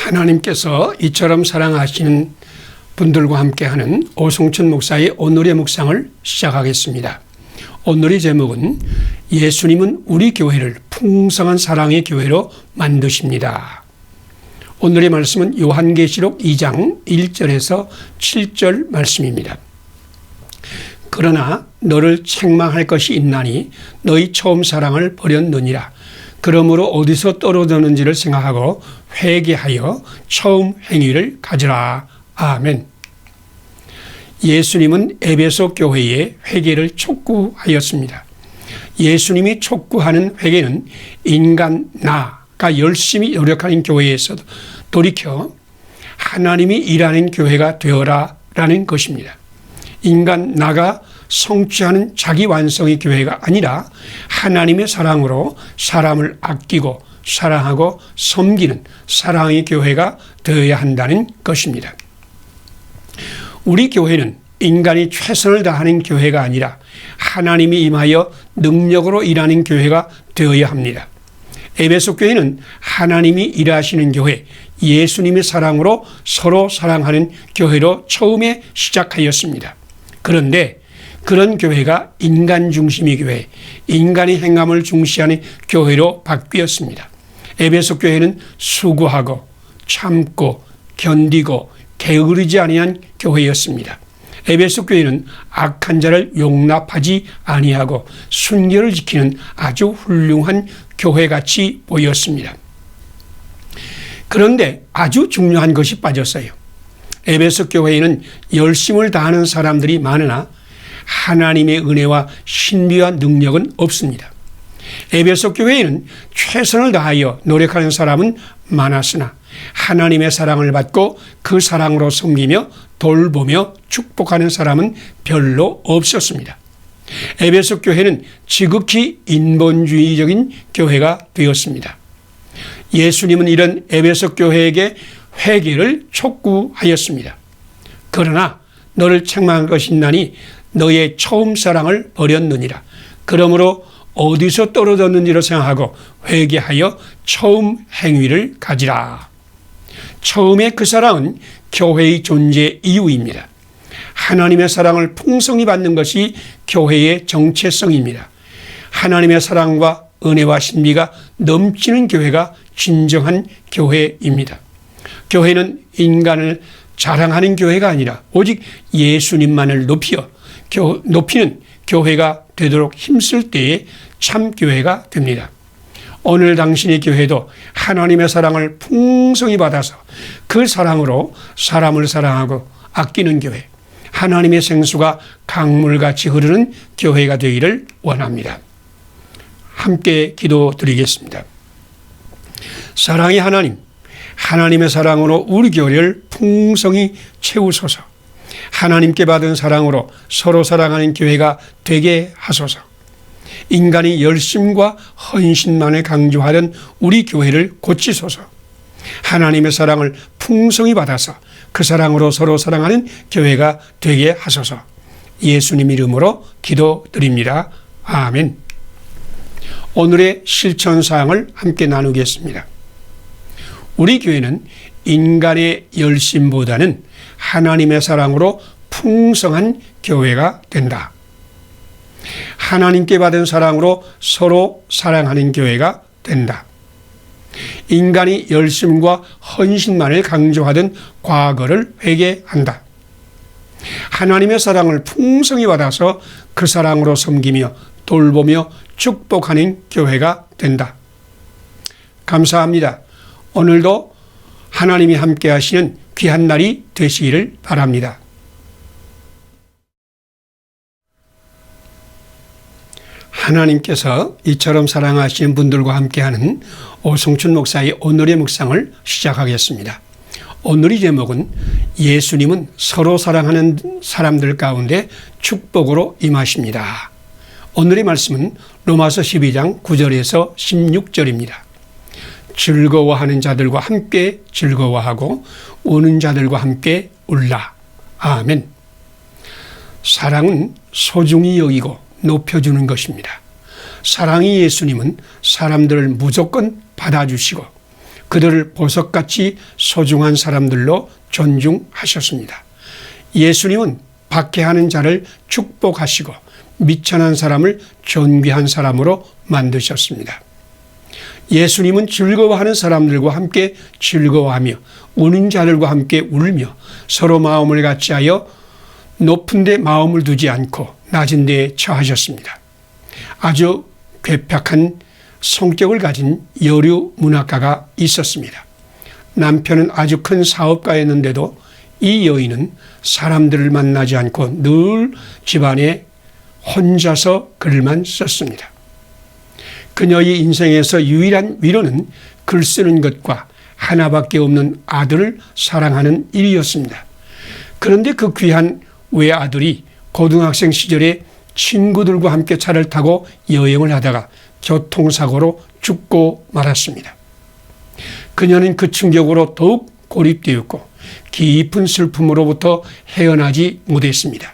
하나님께서 이처럼 사랑하시는 분들과 함께하는 오성춘 목사의 오늘의 묵상을 시작하겠습니다. 오늘의 제목은 예수님은 우리 교회를 풍성한 사랑의 교회로 만드십니다. 오늘의 말씀은 요한계시록 2장 1절에서 7절 말씀입니다. 그러나 너를 책망할 것이 있나니 너희 처음 사랑을 버렸느니라. 그러므로 어디서 떨어졌는지를 생각하고 회개하여 처음 행위를 가지라. 아멘. 예수님은 에베소 교회에 회개를 촉구하였습니다. 예수님이 촉구하는 회개는 인간 나가 열심히 노력하는 교회에서도 돌이켜 하나님이 일하는 교회가 되어라라는 것입니다. 인간 나가 성취하는 자기 완성의 교회가 아니라 하나님의 사랑으로 사람을 아끼고 사랑하고 섬기는 사랑의 교회가 되어야 한다는 것입니다. 우리 교회는 인간이 최선을 다하는 교회가 아니라 하나님이 임하여 능력으로 일하는 교회가 되어야 합니다. 에베소 교회는 하나님이 일하시는 교회, 예수님의 사랑으로 서로 사랑하는 교회로 처음에 시작하였습니다. 그런데 그런 교회가 인간 중심의 교회, 인간의 행함을 중시하는 교회로 바뀌었습니다. 에베소 교회는 수고하고 참고 견디고 게으르지 아니한 교회였습니다. 에베소 교회는 악한 자를 용납하지 아니하고 순결을 지키는 아주 훌륭한 교회같이 보였습니다. 그런데 아주 중요한 것이 빠졌어요. 에베소 교회에는 열심을 다하는 사람들이 많으나 하나님의 은혜와 신비와 능력은 없습니다. 에베소 교회에는 최선을 다하여 노력하는 사람은 많았으나 하나님의 사랑을 받고 그 사랑으로 섬기며 돌보며 축복하는 사람은 별로 없었습니다. 에베소 교회는 지극히 인본주의적인 교회가 되었습니다. 예수님은 이런 에베소 교회에게 회개를 촉구하였습니다. 그러나 너를 책망할 것이 있나니 너의 처음 사랑을 버렸느니라. 그러므로 어디서 떨어졌는지를 생각하고 회개하여 처음 행위를 가지라. 처음에 그 사랑은 교회의 존재 이유입니다. 하나님의 사랑을 풍성히 받는 것이 교회의 정체성입니다. 하나님의 사랑과 은혜와 신비가 넘치는 교회가 진정한 교회입니다. 교회는 인간을 자랑하는 교회가 아니라 오직 예수님만을 높이는 교회가 되도록 힘쓸 때에 참 교회가 됩니다. 오늘 당신의 교회도 하나님의 사랑을 풍성히 받아서 그 사랑으로 사람을 사랑하고 아끼는 교회, 하나님의 생수가 강물같이 흐르는 교회가 되기를 원합니다. 함께 기도드리겠습니다. 사랑의 하나님, 하나님의 사랑으로 우리 교회를 풍성히 채우소서. 하나님께 받은 사랑으로 서로 사랑하는 교회가 되게 하소서. 인간이 열심과 헌신만을 강조하던 우리 교회를 고치소서. 하나님의 사랑을 풍성히 받아서 그 사랑으로 서로 사랑하는 교회가 되게 하소서. 예수님 이름으로 기도드립니다. 아멘. 오늘의 실천사항을 함께 나누겠습니다. 우리 교회는 인간의 열심보다는 하나님의 사랑으로 풍성한 교회가 된다. 하나님께 받은 사랑으로 서로 사랑하는 교회가 된다. 인간이 열심과 헌신만을 강조하던 과거를 회개한다. 하나님의 사랑을 풍성히 받아서 그 사랑으로 섬기며 돌보며 축복하는 교회가 된다. 감사합니다. 오늘도 하나님이 함께 하시는 귀한 날이 되시기를 바랍니다. 하나님께서 이처럼 사랑하시는 분들과 함께하는 오성춘 목사의 오늘의 묵상을 시작하겠습니다. 오늘의 제목은 예수님은 서로 사랑하는 사람들 가운데 축복으로 임하십니다. 오늘의 말씀은 로마서 12장 9절에서 16절입니다. 즐거워하는 자들과 함께 즐거워하고 우는 자들과 함께 울라. 아멘. 사랑은 소중히 여기고 높여주는 것입니다. 사랑의 예수님은 사람들을 무조건 받아주시고 그들을 보석같이 소중한 사람들로 존중하셨습니다. 예수님은 박해하는 자를 축복하시고 미천한 사람을 존귀한 사람으로 만드셨습니다. 예수님은 즐거워하는 사람들과 함께 즐거워하며 우는 자들과 함께 울며 서로 마음을 같이하여 높은 데 마음을 두지 않고 낮은 데에 처하셨습니다. 아주 괴팍한 성격을 가진 여류 문학가가 있었습니다. 남편은 아주 큰 사업가였는데도 이 여인은 사람들을 만나지 않고 늘 집안에 혼자서 글만 썼습니다. 그녀의 인생에서 유일한 위로는 글 쓰는 것과 하나밖에 없는 아들을 사랑하는 일이었습니다. 그런데 그 귀한 외아들이 고등학생 시절에 친구들과 함께 차를 타고 여행을 하다가 교통사고로 죽고 말았습니다. 그녀는 그 충격으로 더욱 고립되었고 깊은 슬픔으로부터 헤어나지 못했습니다.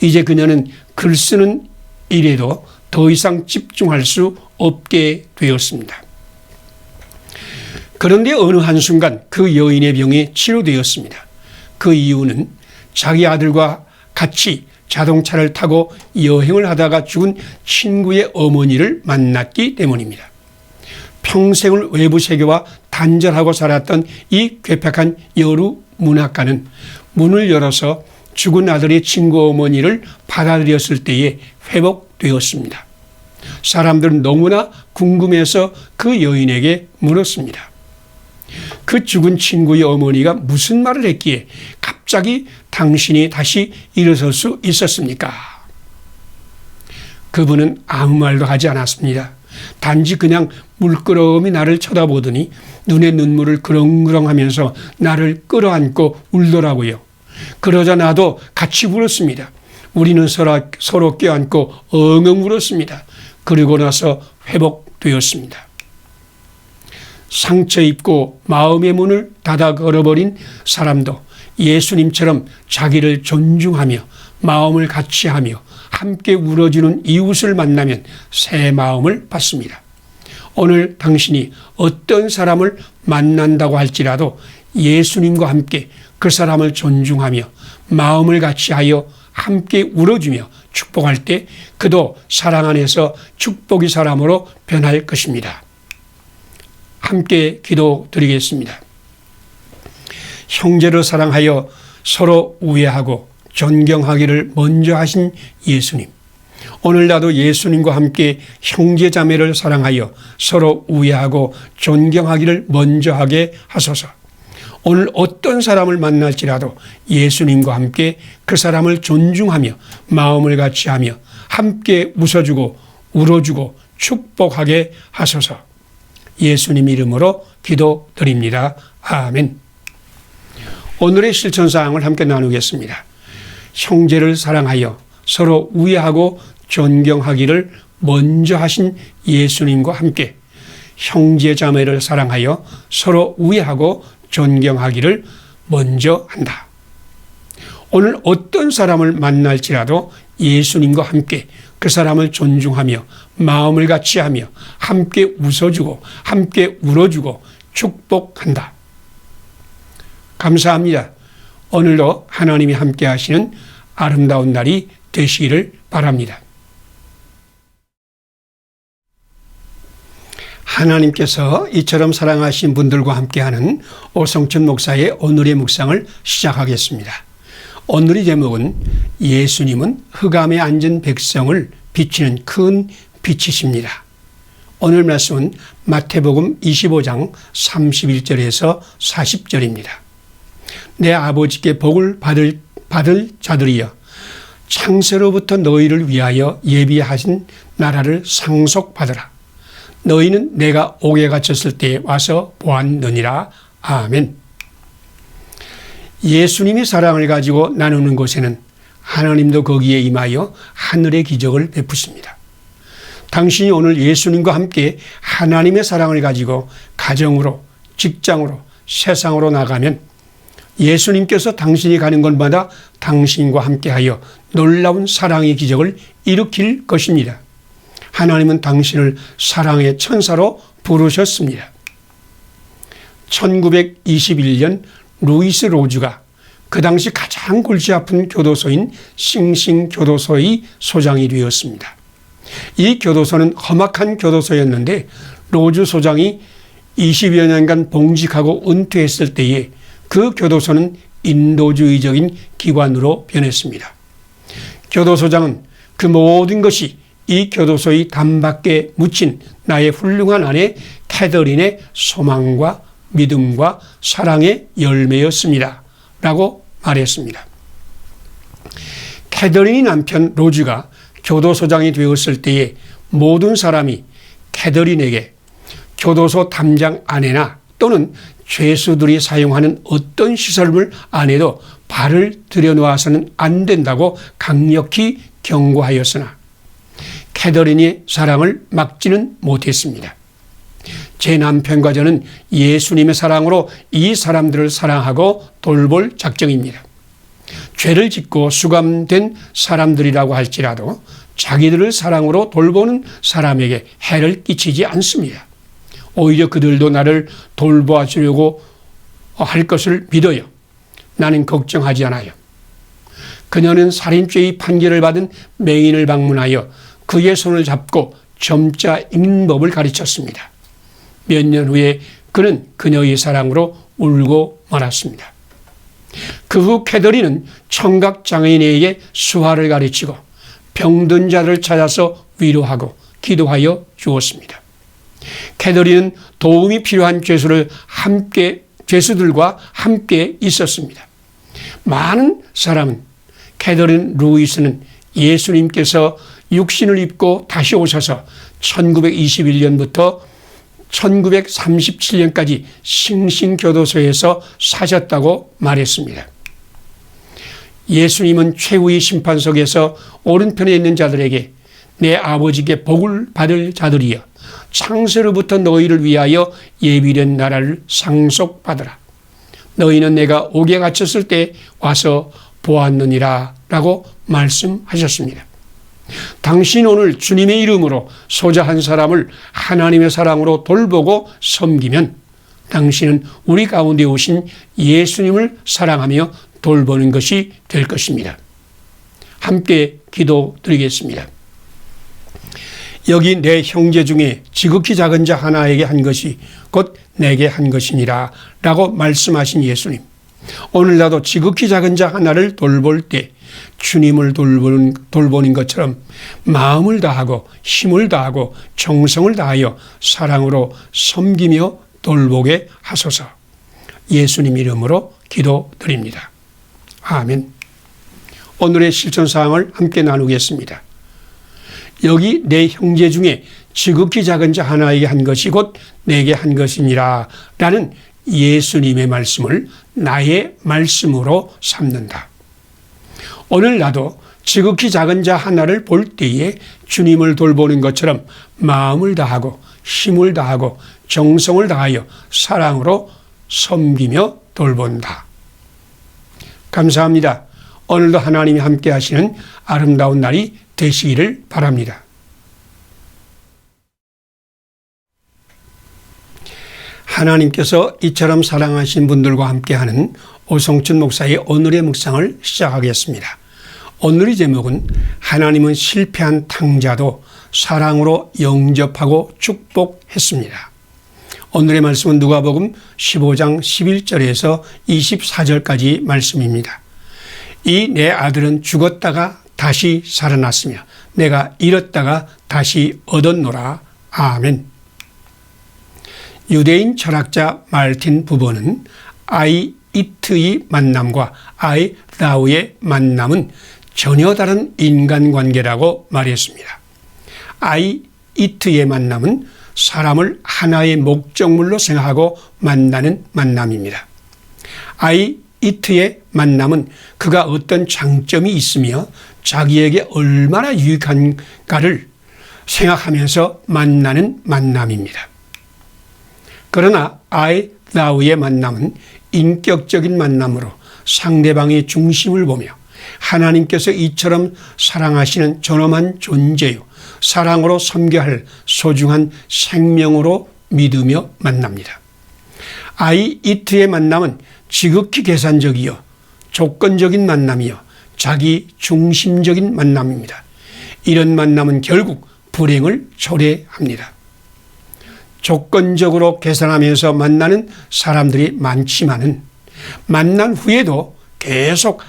이제 그녀는 글 쓰는 일에도 더 이상 집중할 수 없게 되었습니다. 그런데 어느 한순간 그 여인의 병이 치료되었습니다. 그 이유는 자기 아들과 같이 자동차를 타고 여행을 하다가 죽은 친구의 어머니를 만났기 때문입니다. 평생을 외부 세계와 단절하고 살았던 이 괴팍한 여루 문학가는 문을 열어서 죽은 아들의 친구 어머니를 받아들였을 때에 회복되었습니다. 사람들은 너무나 궁금해서 그 여인에게 물었습니다. 그 죽은 친구의 어머니가 무슨 말을 했기에 갑자기 당신이 다시 일어설 수 있었습니까? 그분은 아무 말도 하지 않았습니다. 단지 그냥 물끄러미 나를 쳐다보더니 눈에 눈물을 그렁그렁하면서 나를 끌어안고 울더라고요. 그러자 나도 같이 울었습니다. 우리는 서로 껴안고 엉엉 울었습니다. 그리고 나서 회복되었습니다. 상처 입고 마음의 문을 닫아 걸어버린 사람도 예수님처럼 자기를 존중하며 마음을 같이하며 함께 울어주는 이웃을 만나면 새 마음을 받습니다. 오늘 당신이 어떤 사람을 만난다고 할지라도 예수님과 함께 그 사람을 존중하며 마음을 같이하여 함께 울어주며 축복할 때 그도 사랑 안에서 축복의 사람으로 변할 것입니다. 함께 기도드리겠습니다. 형제를 사랑하여 서로 우애하고 존경하기를 먼저 하신 예수님. 오늘 나도 예수님과 함께 형제 자매를 사랑하여 서로 우애하고 존경하기를 먼저 하게 하소서. 오늘 어떤 사람을 만날지라도 예수님과 함께 그 사람을 존중하며 마음을 같이하며 함께 웃어주고 울어주고 축복하게 하소서. 예수님 이름으로 기도드립니다. 아멘. 오늘의 실천사항을 함께 나누겠습니다. 형제를 사랑하여 서로 우애하고 존경하기를 먼저 하신 예수님과 함께 형제 자매를 사랑하여 서로 우애하고 존경하기를 먼저 한다. 오늘 어떤 사람을 만날지라도 예수님과 함께 그 사람을 존중하며 마음을 같이하며 함께 웃어주고 함께 울어주고 축복한다. 감사합니다. 오늘도 하나님이 함께 하시는 아름다운 날이 되시기를 바랍니다. 하나님께서 이처럼 사랑하신 분들과 함께하는 오성춘 목사의 오늘의 묵상을 시작하겠습니다. 오늘의 제목은 예수님은 흑암에 앉은 백성을 비치는 큰 빛이십니다. 오늘 말씀은 마태복음 25장 31절에서 40절입니다. 내 아버지께 복을 받을 자들이여 창세로부터 너희를 위하여 예비하신 나라를 상속받으라. 너희는 내가 옥에 갇혔을 때에 와서 보았느니라. 아멘. 예수님이 사랑을 가지고 나누는 곳에는 하나님도 거기에 임하여 하늘의 기적을 베푸십니다. 당신이 오늘 예수님과 함께 하나님의 사랑을 가지고 가정으로, 직장으로, 세상으로 나가면 예수님께서 당신이 가는 곳마다 당신과 함께하여 놀라운 사랑의 기적을 일으킬 것입니다. 하나님은 당신을 사랑의 천사로 부르셨습니다. 1921년 루이스 로즈가 그 당시 가장 골치 아픈 교도소인 싱싱교도소의 소장이 되었습니다. 이 교도소는 험악한 교도소였는데 로즈 소장이 20여 년간 봉직하고 은퇴했을 때에 그 교도소는 인도주의적인 기관으로 변했습니다. 교도소장은 그 모든 것이 이 교도소의 단밖에 묻힌 나의 훌륭한 아내 캐더린의 소망과 믿음과 사랑의 열매였습니다. 라고 말했습니다. 캐더린의 남편 로즈가 교도소장이 되었을 때에 모든 사람이 캐더린에게 교도소 담장 안에나 또는 죄수들이 사용하는 어떤 시설물 안에도 발을 들여놓아서는 안 된다고 강력히 경고하였으나 캐더린의 사랑을 막지는 못했습니다. 제 남편과 저는 예수님의 사랑으로 이 사람들을 사랑하고 돌볼 작정입니다. 죄를 짓고 수감된 사람들이라고 할지라도 자기들을 사랑으로 돌보는 사람에게 해를 끼치지 않습니다. 오히려 그들도 나를 돌보아 주려고 할 것을 믿어요. 나는 걱정하지 않아요. 그녀는 살인죄의 판결을 받은 맹인을 방문하여 그의 손을 잡고 점자 읽는 법을 가르쳤습니다. 몇 년 후에 그는 그녀의 사랑으로 울고 말았습니다. 그 후 캐더린은 청각장애인에게 수화를 가르치고 병든 자를 찾아서 위로하고 기도하여 주었습니다. 캐더린은 도움이 필요한 죄수들과 함께 있었습니다. 많은 사람은 캐더린 루이스는 예수님께서 육신을 입고 다시 오셔서 1921년부터 1937년까지 싱싱교도소에서 사셨다고 말했습니다. 예수님은 최후의 심판석에서 오른편에 있는 자들에게 내 아버지께 복을 받을 자들이여 창세로부터 너희를 위하여 예비된 나라를 상속받으라. 너희는 내가 옥에 갇혔을 때 와서 보았느니라 라고 말씀하셨습니다. 당신 오늘 주님의 이름으로 소자한 사람을 하나님의 사랑으로 돌보고 섬기면 당신은 우리 가운데 오신 예수님을 사랑하며 돌보는 것이 될 것입니다. 함께 기도드리겠습니다. 여기 내 형제 중에 지극히 작은 자 하나에게 한 것이 곧 내게 한 것이니라 라고 말씀하신 예수님. 오늘 나도 지극히 작은 자 하나를 돌볼 때 주님을 돌보는 것처럼 마음을 다하고 힘을 다하고 정성을 다하여 사랑으로 섬기며 돌보게 하소서. 예수님 이름으로 기도드립니다. 아멘. 오늘의 실천사항을 함께 나누겠습니다. 여기 내 형제 중에 지극히 작은 자 하나에게 한 것이 곧 내게 한 것이니라 라는 예수님의 말씀을 나의 말씀으로 삼는다. 오늘 나도 지극히 작은 자 하나를 볼 때에 주님을 돌보는 것처럼 마음을 다하고 힘을 다하고 정성을 다하여 사랑으로 섬기며 돌본다. 감사합니다. 오늘도 하나님이 함께 하시는 아름다운 날이 되시기를 바랍니다. 하나님께서 이처럼 사랑하신 분들과 함께하는 오성춘 목사의 오늘의 묵상을 시작하겠습니다. 오늘의 제목은 하나님은 실패한 탕자도 사랑으로 영접하고 축복했습니다. 오늘의 말씀은 누가복음 15장 11절에서 24절까지 말씀입니다. 이 내 아들은 죽었다가 다시 살아났으며 내가 잃었다가 다시 얻었노라. 아멘. 유대인 철학자 말틴 부버는 아이 이트의 만남과 아이 라우의 만남은 전혀 다른 인간관계라고 말했습니다. 아이 이트의 만남은 사람을 하나의 목적물로 생각하고 만나는 만남입니다. 아이 이트의 만남은 그가 어떤 장점이 있으며 자기에게 얼마나 유익한가를 생각하면서 만나는 만남입니다. 그러나 아이 라우의 만남은 인격적인 만남으로 상대방의 중심을 보며 하나님께서 이처럼 사랑하시는 존엄한 존재요 사랑으로 섬겨야 할 소중한 생명으로 믿으며 만납니다. 이트의 만남은 지극히 계산적이요 조건적인 만남이요 자기 중심적인 만남입니다. 이런 만남은 결국 불행을 초래합니다. 조건적으로 계산하면서 만나는 사람들이 많지만은 만난 후에도 계속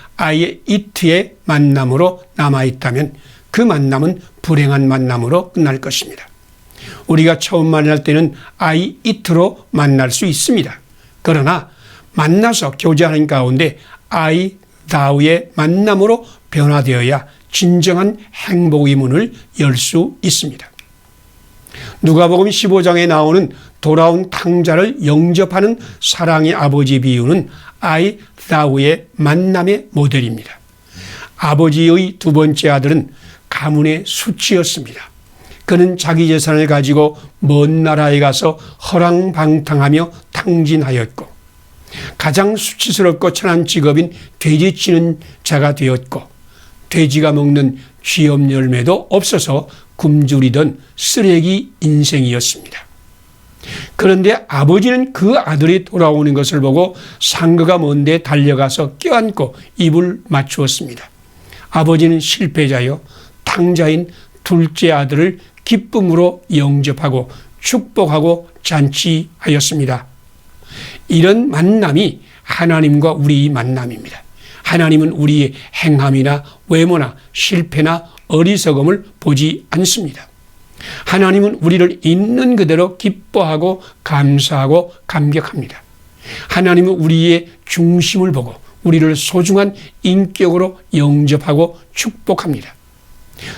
이트의 만남으로 남아있다면 그 만남은 불행한 만남으로 끝날 것입니다. 우리가 처음 만날 때는 이트로 만날 수 있습니다. 그러나 만나서 교제하는 가운데 thou의 만남으로 변화되어야 진정한 행복의 문을 열 수 있습니다. 누가복음 15장에 나오는 돌아온 탕자를 영접하는 사랑의 아버지 비유는 thou의 만남의 모델입니다. 아버지의 두 번째 아들은 가문의 수치였습니다. 그는 자기 재산을 가지고 먼 나라에 가서 허랑방탕하며 탕진하였고 가장 수치스럽고 천한 직업인 돼지치는 자가 되었고 돼지가 먹는 쥐염 열매도 없어서 굶주리던 쓰레기 인생이었습니다. 그런데 아버지는 그 아들이 돌아오는 것을 보고 상거가 먼데 달려가서 껴안고 입을 맞추었습니다. 아버지는 실패자요 탕자인 둘째 아들을 기쁨으로 영접하고 축복하고 잔치하였습니다. 이런 만남이 하나님과 우리의 만남입니다. 하나님은 우리의 행함이나 외모나 실패나 어리석음을 보지 않습니다. 하나님은 우리를 있는 그대로 기뻐하고 감사하고 감격합니다. 하나님은 우리의 중심을 보고 우리를 소중한 인격으로 영접하고 축복합니다.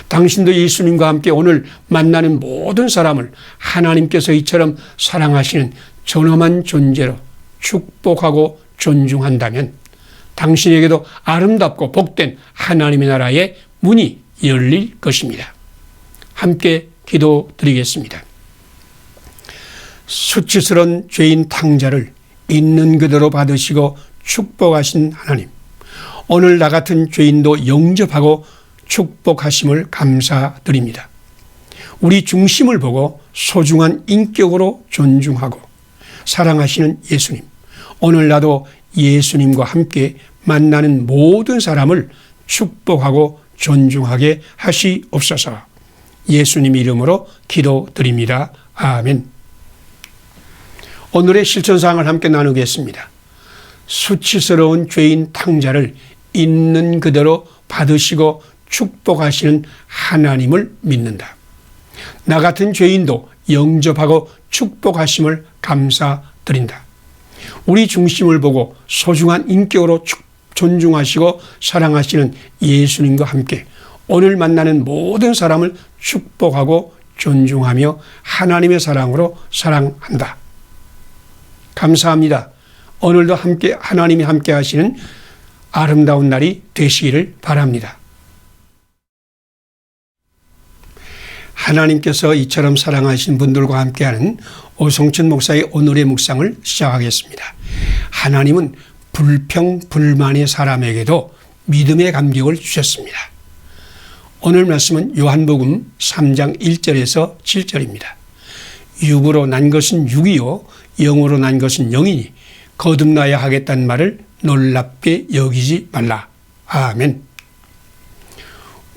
당신도 예수님과 함께 오늘 만나는 모든 사람을 하나님께서 이처럼 사랑하시는 존엄한 존재로 축복하고 존중한다면 당신에게도 아름답고 복된 하나님의 나라의 문이 열릴 것입니다. 함께 기도드리겠습니다. 수치스러운 죄인 탕자를 있는 그대로 받으시고 축복하신 하나님, 오늘 나 같은 죄인도 영접하고 축복하심을 감사드립니다. 우리 중심을 보고 소중한 인격으로 존중하고 사랑하시는 예수님, 오늘 나도 예수님과 함께 만나는 모든 사람을 축복하고 존중하게 하시옵소서. 예수님 이름으로 기도드립니다. 아멘. 오늘의 실천사항을 함께 나누겠습니다. 수치스러운 죄인 탕자를 있는 그대로 받으시고 축복하시는 하나님을 믿는다. 나 같은 죄인도 영접하고 축복하심을 감사드린다. 우리 중심을 보고 소중한 인격으로 존중하시고 사랑하시는 예수님과 함께 오늘 만나는 모든 사람을 축복하고 존중하며 하나님의 사랑으로 사랑한다. 감사합니다. 오늘도 함께 하나님이 함께 하시는 아름다운 날이 되시기를 바랍니다. 하나님께서 이처럼 사랑하신 분들과 함께하는 오성춘 목사의 오늘의 묵상을 시작하겠습니다. 하나님은 불평불만의 사람에게도 믿음의 감격을 주셨습니다. 오늘 말씀은 요한복음 3장 1절에서 7절입니다. 육으로 난 것은 육이요 영으로 난 것은 영이니 거듭나야 하겠다는 말을 놀랍게 여기지 말라. 아멘.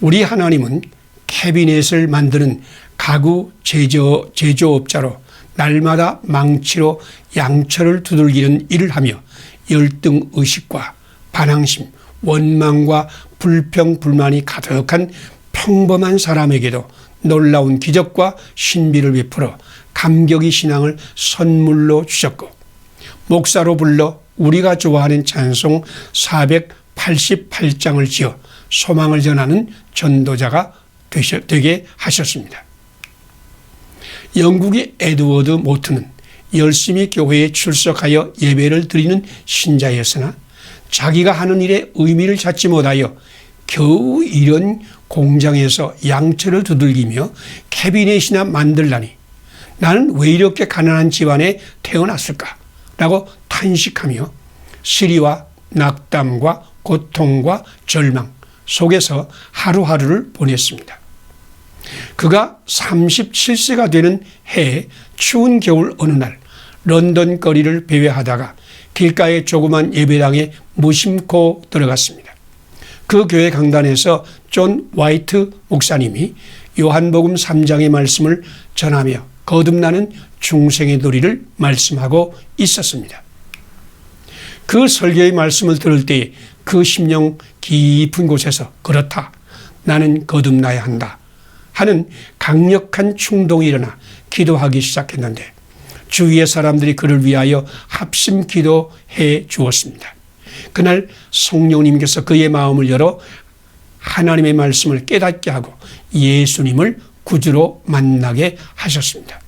우리 하나님은 캐비넷을 만드는 가구 제조업자로 날마다 망치로 양철을 두들기는 일을 하며 열등의식과 반항심, 원망과 불평불만이 가득한 평범한 사람에게도 놀라운 기적과 신비를 베풀어 감격의 신앙을 선물로 주셨고 목사로 불러 우리가 좋아하는 찬송 488장을 지어 소망을 전하는 전도자가 되게 하셨습니다. 영국의 에드워드 모트는 열심히 교회에 출석하여 예배를 드리는 신자였으나 자기가 하는 일에 의미를 찾지 못하여 겨우 이런 공장에서 양철을 두들기며 캐비넷이나 만들라니 나는 왜 이렇게 가난한 집안에 태어났을까? 라고 탄식하며 시리와 낙담과 고통과 절망 속에서 하루하루를 보냈습니다. 그가 37세가 되는 해에 추운 겨울 어느 날 런던 거리를 배회하다가 길가의 조그만 예배당에 무심코 들어갔습니다. 그 교회 강단에서 존 화이트 목사님이 요한복음 3장의 말씀을 전하며 거듭나는 중생의 도리를 말씀하고 있었습니다. 그 설교의 말씀을 들을 때 그 심령 깊은 곳에서 그렇다, 나는 거듭나야 한다 하는 강력한 충동이 일어나 기도하기 시작했는데 주위의 사람들이 그를 위하여 합심 기도해 주었습니다. 그날 성령님께서 그의 마음을 열어 하나님의 말씀을 깨닫게 하고 예수님을 구주로 만나게 하셨습니다.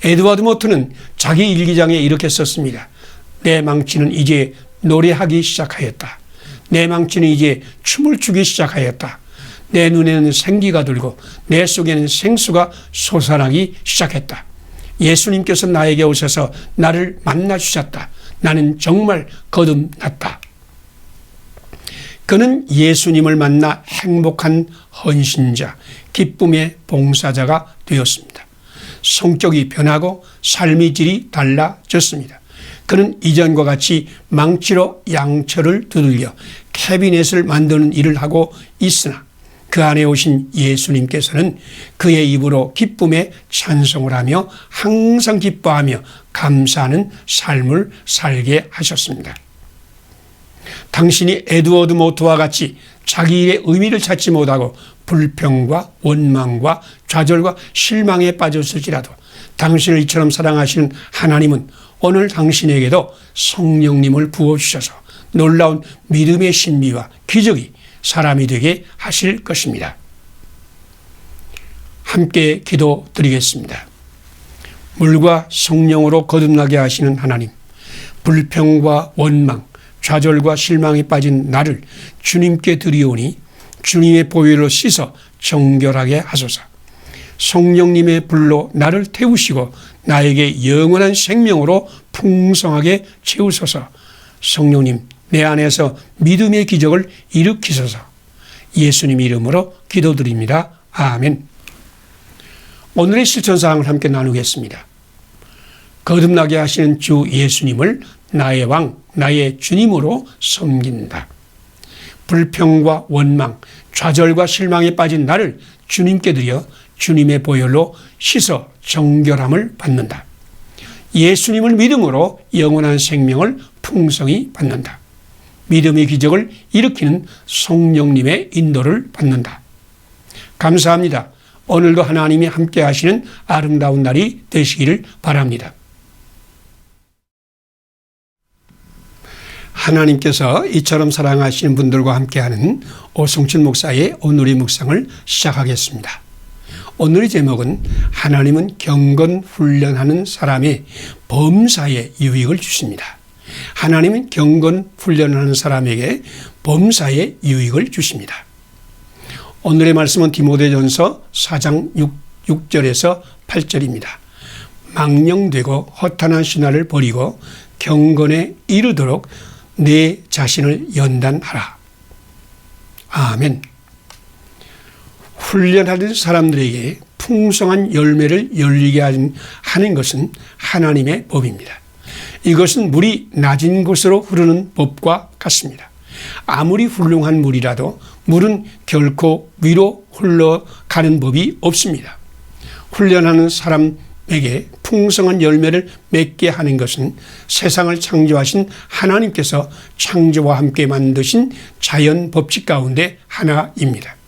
에드워드 모트는 자기 일기장에 이렇게 썼습니다. 내 망치는 이제 노래하기 시작하였다. 내 망치는 이제 춤을 추기 시작하였다. 내 눈에는 생기가 들고 내 속에는 생수가 솟아나기 시작했다. 예수님께서 나에게 오셔서 나를 만나 주셨다. 나는 정말 거듭났다. 그는 예수님을 만나 행복한 헌신자, 기쁨의 봉사자가 되었습니다. 성격이 변하고 삶의 질이 달라졌습니다. 그는 이전과 같이 망치로 양철을 두들겨 캐비넷을 만드는 일을 하고 있으나 그 안에 오신 예수님께서는 그의 입으로 기쁨의 찬송을 하며 항상 기뻐하며 감사하는 삶을 살게 하셨습니다. 당신이 에드워드 모트와 같이 자기 일의 의미를 찾지 못하고 불평과 원망과 좌절과 실망에 빠졌을지라도 당신을 이처럼 사랑하시는 하나님은 오늘 당신에게도 성령님을 부어주셔서 놀라운 믿음의 신비와 기적이 사람이 되게 하실 것입니다. 함께 기도드리겠습니다. 물과 성령으로 거듭나게 하시는 하나님, 불평과 원망, 좌절과 실망에 빠진 나를 주님께 드리오니 주님의 보혈로 씻어 정결하게 하소서. 성령님의 불로 나를 태우시고 나에게 영원한 생명으로 풍성하게 채우소서. 성령님, 내 안에서 믿음의 기적을 일으키소서. 예수님 이름으로 기도드립니다. 아멘. 오늘의 실천사항을 함께 나누겠습니다. 거듭나게 하시는 주 예수님을 나의 왕, 나의 주님으로 섬긴다. 불평과 원망, 좌절과 실망에 빠진 나를 주님께 드려 주님의 보혈로 씻어 정결함을 받는다. 예수님을 믿음으로 영원한 생명을 풍성히 받는다. 믿음의 기적을 일으키는 성령님의 인도를 받는다. 감사합니다. 오늘도 하나님이 함께 하시는 아름다운 날이 되시기를 바랍니다. 하나님께서 이처럼 사랑하시는 분들과 함께하는 오성춘 목사의 오늘의 묵상을 시작하겠습니다. 오늘의 제목은 하나님은 경건 훈련하는 사람의 범사에 유익을 주십니다. 하나님은 경건 훈련하는 사람에게 범사에 유익을 주십니다. 오늘의 말씀은 디모데전서 4장 6절에서 8절입니다. 망령되고 허탄한 신화를 버리고 경건에 이르도록 내 자신을 연단하라. 아멘. 훈련하는 사람들에게 풍성한 열매를 열리게 하는 것은 하나님의 법입니다. 이것은 물이 낮은 곳으로 흐르는 법과 같습니다. 아무리 훌륭한 물이라도 물은 결코 위로 흘러가는 법이 없습니다. 훈련하는 사람에게 풍성한 열매를 맺게 하는 것은 세상을 창조하신 하나님께서 창조와 함께 만드신 자연 법칙 가운데 하나입니다.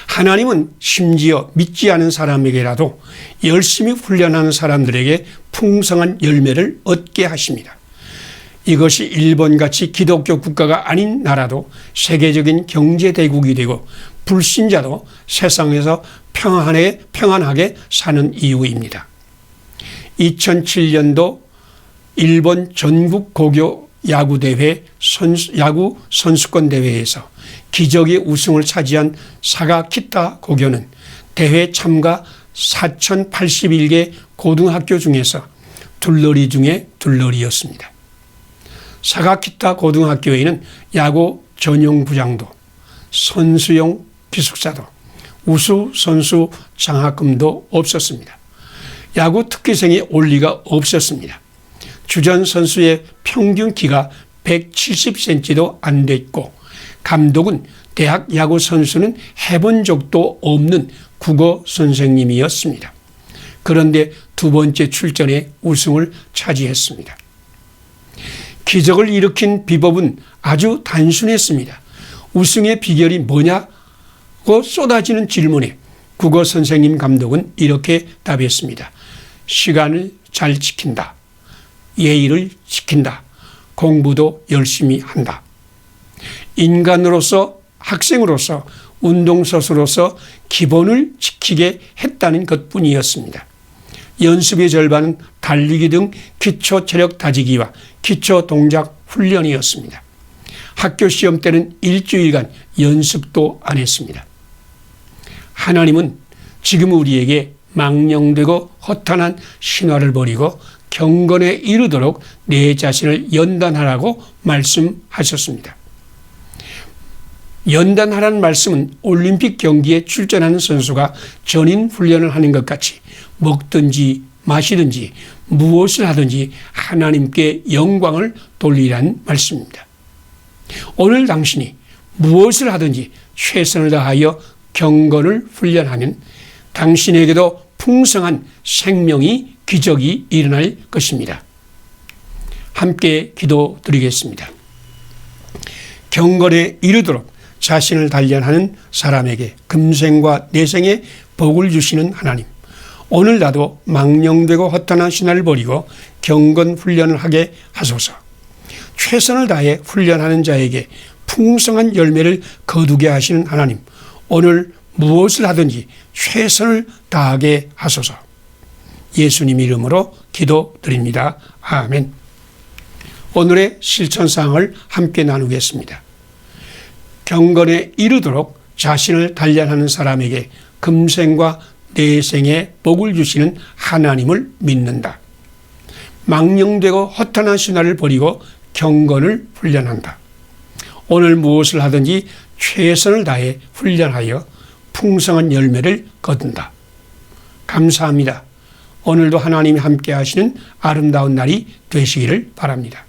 하나님은 심지어 믿지 않은 사람에게라도 열심히 훈련하는 사람들에게 풍성한 열매를 얻게 하십니다. 이것이 일본같이 기독교 국가가 아닌 나라도 세계적인 경제대국이 되고 불신자도 세상에서 평안하게 사는 이유입니다. 2007년도 일본 전국 고교 야구대회 야구 선수권 대회에서 기적의 우승을 차지한 사가키타 고교는 대회 참가 4,081개 고등학교 중에서 둘러리 중에 둘러리였습니다. 사가키타 고등학교에는 야구 전용 부장도, 선수용 기숙사도, 우수 선수 장학금도 없었습니다. 야구 특기생이 올 리가 없었습니다. 주전 선수의 평균 키가 170cm도 안 됐고 감독은 대학 야구 선수는 해본 적도 없는 국어 선생님이었습니다. 그런데 두 번째 출전에 우승을 차지했습니다. 기적을 일으킨 비법은 아주 단순했습니다. 우승의 비결이 뭐냐고 쏟아지는 질문에 국어 선생님 감독은 이렇게 답했습니다. 시간을 잘 지킨다. 예의를 지킨다. 공부도 열심히 한다. 인간으로서, 학생으로서, 운동선수로서 기본을 지키게 했다는 것뿐이었습니다. 연습의 절반은 달리기 등 기초 체력 다지기와 기초 동작 훈련이었습니다. 학교 시험 때는 일주일간 연습도 안 했습니다. 하나님은 지금 우리에게 망령되고 허탄한 신화를 버리고 경건에 이르도록 내 자신을 연단하라고 말씀하셨습니다. 연단하라는 말씀은 올림픽 경기에 출전하는 선수가 전인 훈련을 하는 것 같이 먹든지 마시든지 무엇을 하든지 하나님께 영광을 돌리라는 말씀입니다. 오늘 당신이 무엇을 하든지 최선을 다하여 경건을 훈련하면 당신에게도 풍성한 생명이 기적이 일어날 것입니다. 함께 기도드리겠습니다. 경건에 이르도록 자신을 단련하는 사람에게 금생과 내생의 복을 주시는 하나님, 오늘 나도 망령되고 허탄한 신화를 버리고 경건 훈련을 하게 하소서. 최선을 다해 훈련하는 자에게 풍성한 열매를 거두게 하시는 하나님, 오늘 무엇을 하든지 최선을 다하게 하소서. 예수님 이름으로 기도드립니다. 아멘. 오늘의 실천사항을 함께 나누겠습니다. 경건에 이르도록 자신을 단련하는 사람에게 금생과 내생의 복을 주시는 하나님을 믿는다. 망령되고 허탄한 신화를 버리고 경건을 훈련한다. 오늘 무엇을 하든지 최선을 다해 훈련하여 풍성한 열매를 거둔다. 감사합니다. 오늘도 하나님이 함께 하시는 아름다운 날이 되시기를 바랍니다.